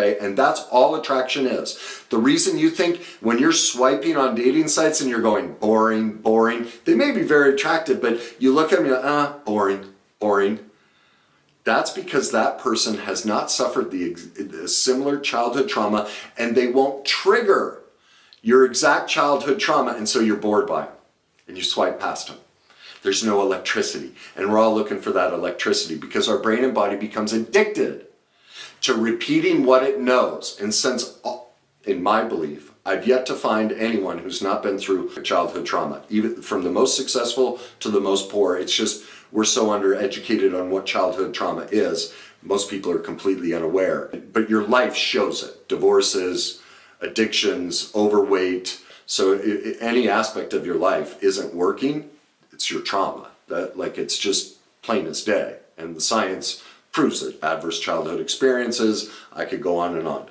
Okay? And that's all attraction is. The reason you think when you're swiping on dating sites and you're going, boring, boring, they may be very attractive, but you look at them and you're like, boring, boring. That's because that person has not suffered the similar childhood trauma, and they won't trigger your exact childhood trauma, and so you're bored by them and you swipe past them. There's no electricity, and we're all looking for that electricity because our brain and body becomes addicted to repeating what it knows. And since, in my belief, I've yet to find anyone who's not been through childhood trauma, even from the most successful to the most poor. It's just we're so undereducated on what childhood trauma is. Most people are completely unaware, but your life shows it. Divorces, addictions, overweight. So any aspect of your life isn't working, it's your trauma. It's just plain as day. And the science proves it. Adverse childhood experiences, I could go on and on.